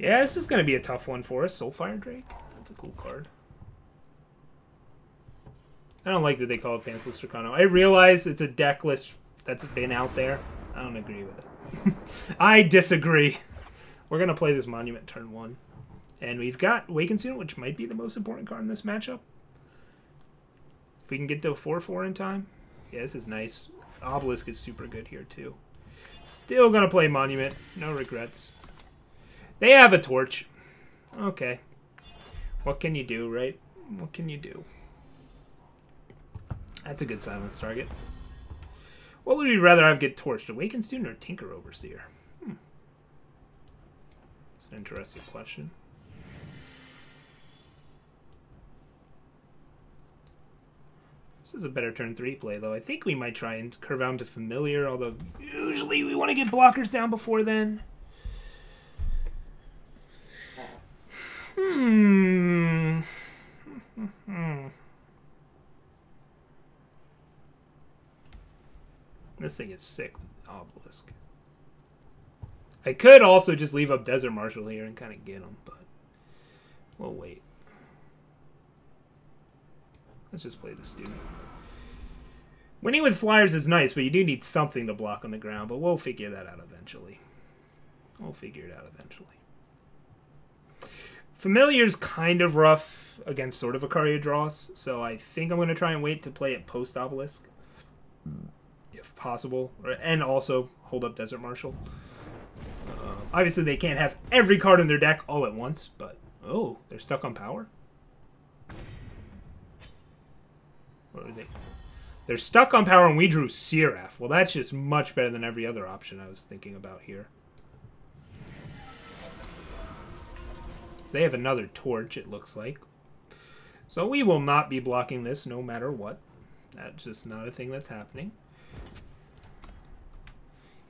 Yeah, this is going to be a tough one for us. Soulfire Drake. That's a cool card. I don't like that they call it Pantsless Dracano. I realize it's a deck list that's been out there. I don't agree with it. I disagree. We're going to play this Monument turn 1. And we've got Awaken Student, which might be the most important card in this matchup. If we can get to a 4-4 in time. Yeah, this is nice. Obelisk is super good here, too. Still going to play Monument. No regrets. They have a Torch. Okay. What can you do, right? What can you do? That's a good silence target. What would we rather have get torched? Awakened Student or Tinker Overseer? It's an interesting question. This is a better turn 3 play, though. I think we might try and curve out to Familiar, although usually we want to get blockers down before then. This thing is sick with Obelisk. I could also just leave up Desert Marshal here and kind of get him, but we'll wait. Let's just play the Student. Winning with Flyers is nice, but you do need something to block on the ground, but we'll figure that out eventually. We'll figure it out eventually. Familiar's kind of rough against sort of Icaria draws, so I think I'm going to try and wait to play it post-Obelisk. If possible. And also hold up Desert Marshal. Obviously, they can't have every card in their deck all at once, but... Oh, they're stuck on power? What are they? They're stuck on power and we drew Seraph. Well, that's just much better than every other option I was thinking about here. So they have another Torch, it looks like. So we will not be blocking this no matter what. That's just not a thing that's happening.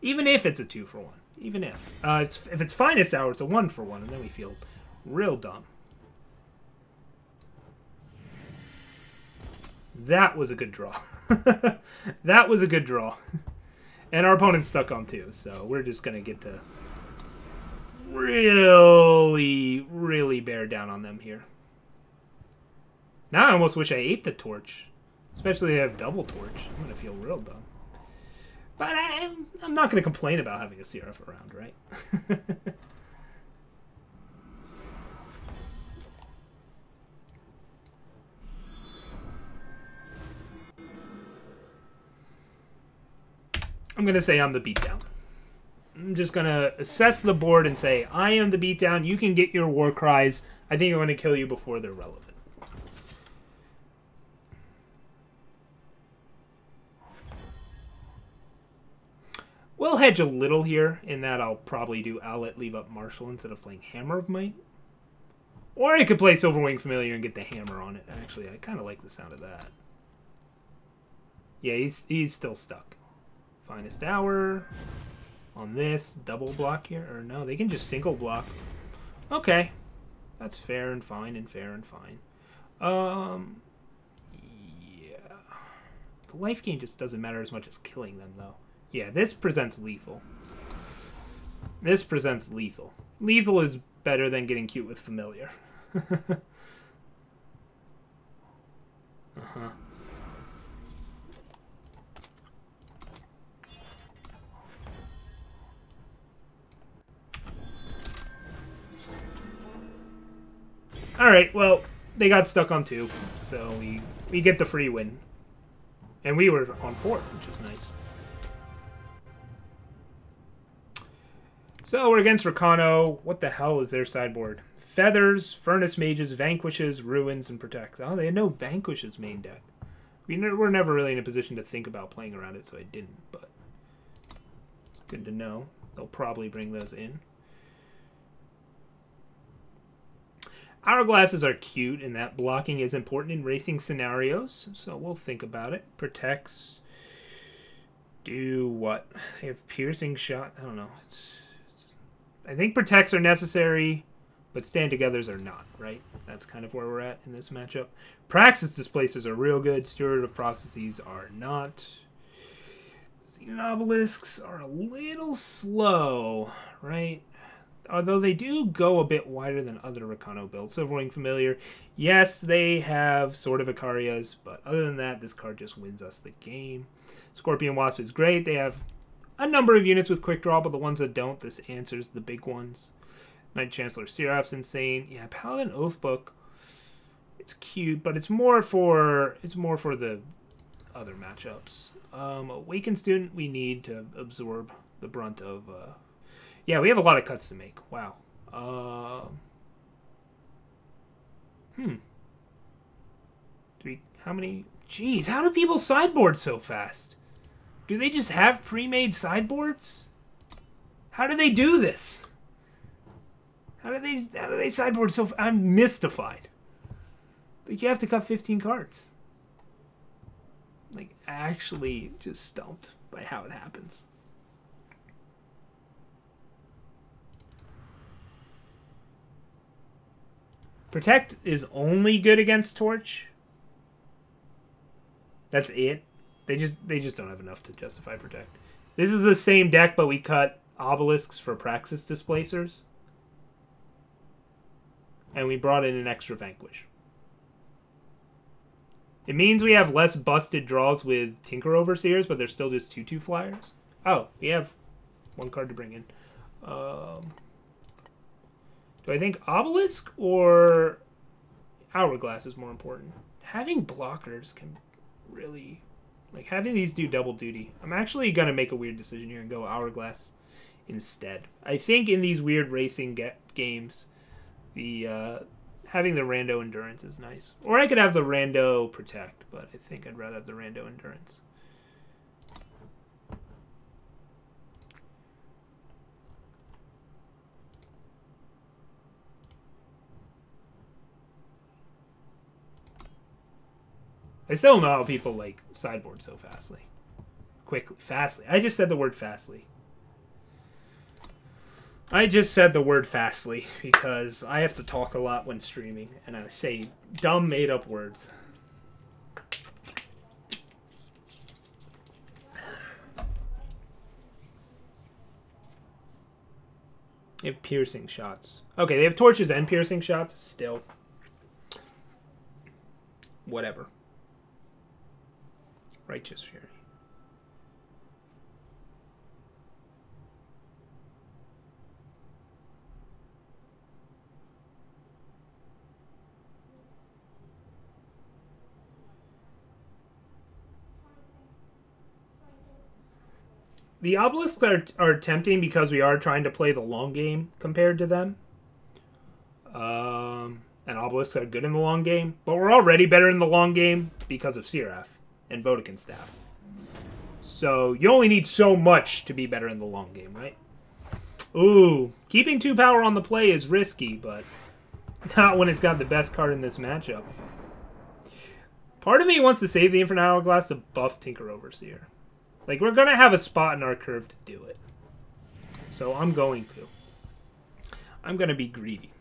Even if it's a 2-for-1. Even if. If it's Finest Hour, it's a 1-for-1, and then we feel real dumb. That was a good draw. That was a good draw. And our opponent's stuck on 2, so we're just going to get to really, really bear down on them here. Now I almost wish I ate the Torch. Especially if they have double Torch. I'm going to feel real dumb. But I'm not going to complain about having a Seraph around, right? I'm going to say I'm the beatdown. I'm just going to assess the board and say, I am the beatdown. You can get your war cries. I think I'm going to kill you before they're relevant. We'll hedge a little here in that I'll probably do Owlet, leave up Marshall instead of playing Hammer of Might. Or I could play Silverwing Familiar and get the Hammer on it. Actually, I kind of like the sound of that. Yeah, he's still stuck. Finest Hour on this. Double block here. Or no, they can just single block. Okay. That's fair and fine and fair and fine. Yeah. The life gain just doesn't matter as much as killing them, though. Yeah, this presents lethal. This presents lethal. Lethal is better than getting cute with Familiar. Uh-huh. Alright, well, they got stuck on 2, so we get the free win. And we were on 4, which is nice. So we're against Rakano. What the hell is their sideboard? Feathers, Furnace Mages, Vanquishes, Ruins, and Protects. Oh, they had no Vanquishes main deck. We're never really in a position to think about playing around it, so I didn't, but good to know. They'll probably bring those in. Hourglasses are cute, and that blocking is important in racing scenarios, so we'll think about it. Protects. Do what? They have Piercing Shot. I don't know. I think Protects are necessary, but Stand Togethers are not, right? That's kind of where we're at in this matchup. Praxis Displacers are real good. Steward of Processes are not. Xenon Obelisks are a little slow, right? Although they do go a bit wider than other Rakano builds. Silverwing Familiar, yes, they have Sword of Icarias, but other than that, this card just wins us the game. Scorpion Wasp is great. They have a number of units with quick draw, but the ones that don't, this answers the big ones. Knight Chancellor Seraph's insane. Yeah, Paladin Oathbook, it's cute, but it's more for the other matchups. Awakened Student, we need to absorb the brunt of. Yeah, we have a lot of cuts to make. Wow. How many? Jeez, how do people sideboard so fast? Do they just have pre-made sideboards? How do they do this? How do they sideboard so fast? I'm mystified. Like, you have to cut 15 cards. Like, actually just stumped by how it happens. Protect is only good against Torch. That's it. They just don't have enough to justify Protect. This is the same deck, but we cut Obelisks for Praxis Displacers. And we brought in an extra Vanquish. It means we have less busted draws with Tinker Overseers, but they're still just 2/2 flyers. Oh, we have one card to bring in. Do I think Obelisk or Hourglass is more important? Having blockers can really... Like, having these do double duty. I'm actually going to make a weird decision here and go Hourglass instead. I think in these weird racing games, having the Rando Endurance is nice. Or I could have the Rando Protect, but I think I'd rather have the Rando Endurance. I still don't know how people like sideboard so fastly. Quickly. Fastly. I just said the word fastly. I just said the word fastly because I have to talk a lot when streaming and I say dumb made up words. They have piercing shots. Okay, they have torches and piercing shots. Still. Whatever. Righteous Fury. The Obelisks are tempting because we are trying to play the long game compared to them. And Obelisks are good in the long game. But we're already better in the long game because of Seraph and Vodkin Staff. So you only need so much to be better in the long game, right? Ooh, keeping 2 power on the play is risky, but not when it's got the best card in this matchup. Part of me wants to save the Infinite Hourglass to buff Tinker Overseer. Like, we're going to have a spot in our curve to do it. So I'm going to. I'm going to be greedy.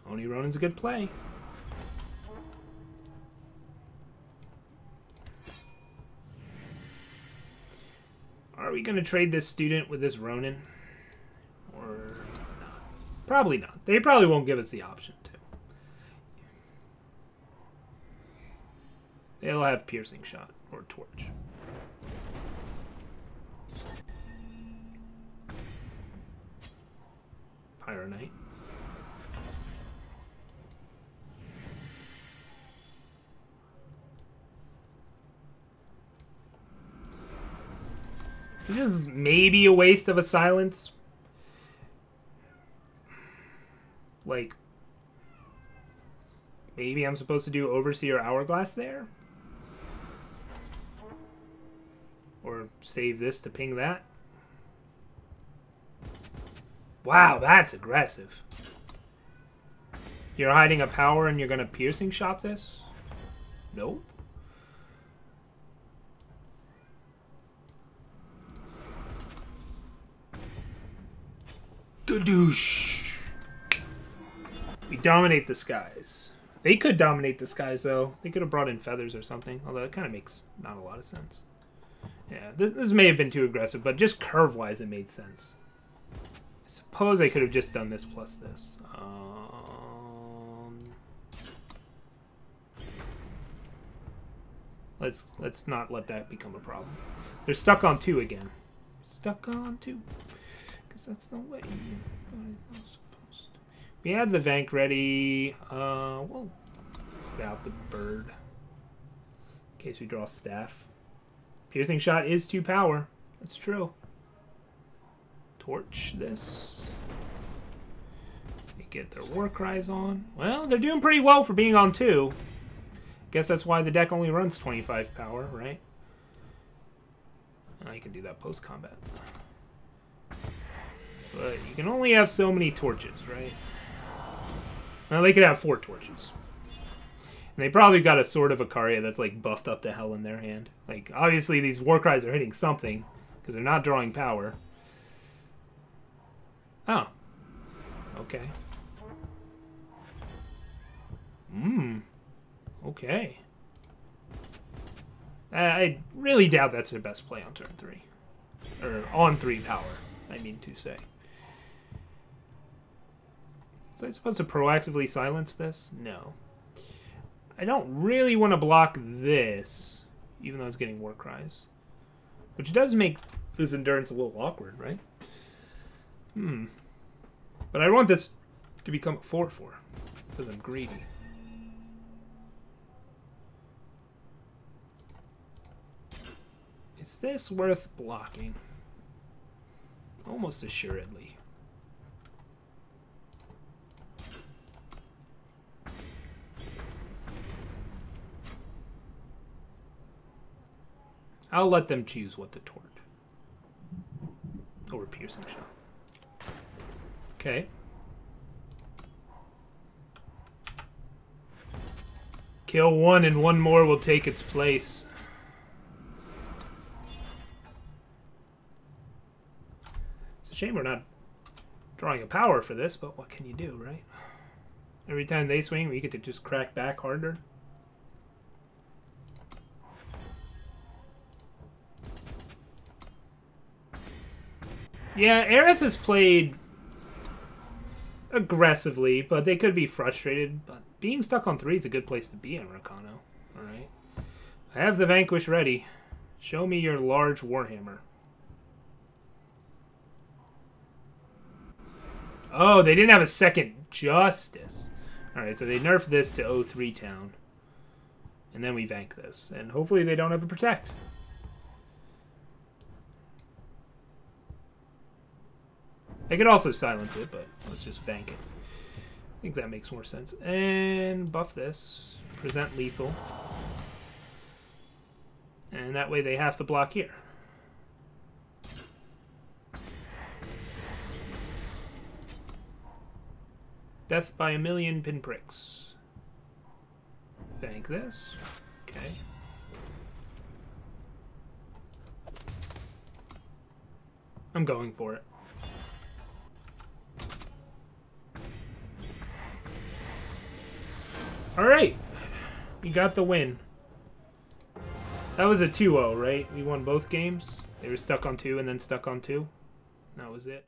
Oni Ronin's a good play. Are we going to trade this student with this Ronin? Or not? Probably not. They probably won't give us the option to. They'll have Piercing Shot or Torch. Pyro Knight. This is maybe a waste of a silence. Like, maybe I'm supposed to do Overseer Hourglass there? Or save this to ping that? Wow, that's aggressive. You're hiding a power and you're going to Piercing Shot this? Nope. Gadoosh. We dominate the skies. They could dominate the skies, though. They could have brought in feathers or something, although it kind of makes not a lot of sense. Yeah, this may have been too aggressive, but just curve-wise it made sense. Suppose I could have just done this plus this. Let's not let that become a problem. They're stuck on 2 again. Stuck on 2. Because that's the way you're supposed to. We had the Vank ready. We'll put out the bird. In case we draw staff. Piercing shot is 2 power. That's true. Torch this. They get their war cries on. Well, they're doing pretty well for being on 2. Guess that's why the deck only runs 25 power, right? I can do that post-combat. But you can only have so many torches, right? Well, they could have 4 torches. And they probably got a Sword of Ikaria that's like buffed up to hell in their hand. Like, obviously these war cries are hitting something, because they're not drawing power. Oh. Okay. Okay. I really doubt that's their best play on turn 3. Or on 3 power, I mean to say. So I'm supposed to proactively silence this? No. I don't really want to block this, even though it's getting war cries. Which does make this endurance a little awkward, right? But I want this to become a 4/4, because I'm greedy. Is this worth blocking? Almost assuredly. I'll let them choose what to torch. Or piercing shot. Okay. Kill 1 and 1 more will take its place. It's a shame we're not drawing a power for this, but what can you do, right? Every time they swing, we get to just crack back harder. Yeah, Aerith has played aggressively, but they could be frustrated. But being stuck on 3 is a good place to be in Rakano. Alright. I have the Vanquish ready. Show me your large Warhammer. Oh, they didn't have a second Justice. Alright, so they nerfed this to 03 Town. And then we Vank this. And hopefully they don't have a Protect. I could also silence it, but let's just Vank it. I think that makes more sense. And buff this. Present lethal. And that way they have to block here. Death by a million pinpricks. Vank this. Okay. I'm going for it. Alright, we got the win. That was a 2-0, right? We won both games. They were stuck on 2 and then stuck on 2. That was it.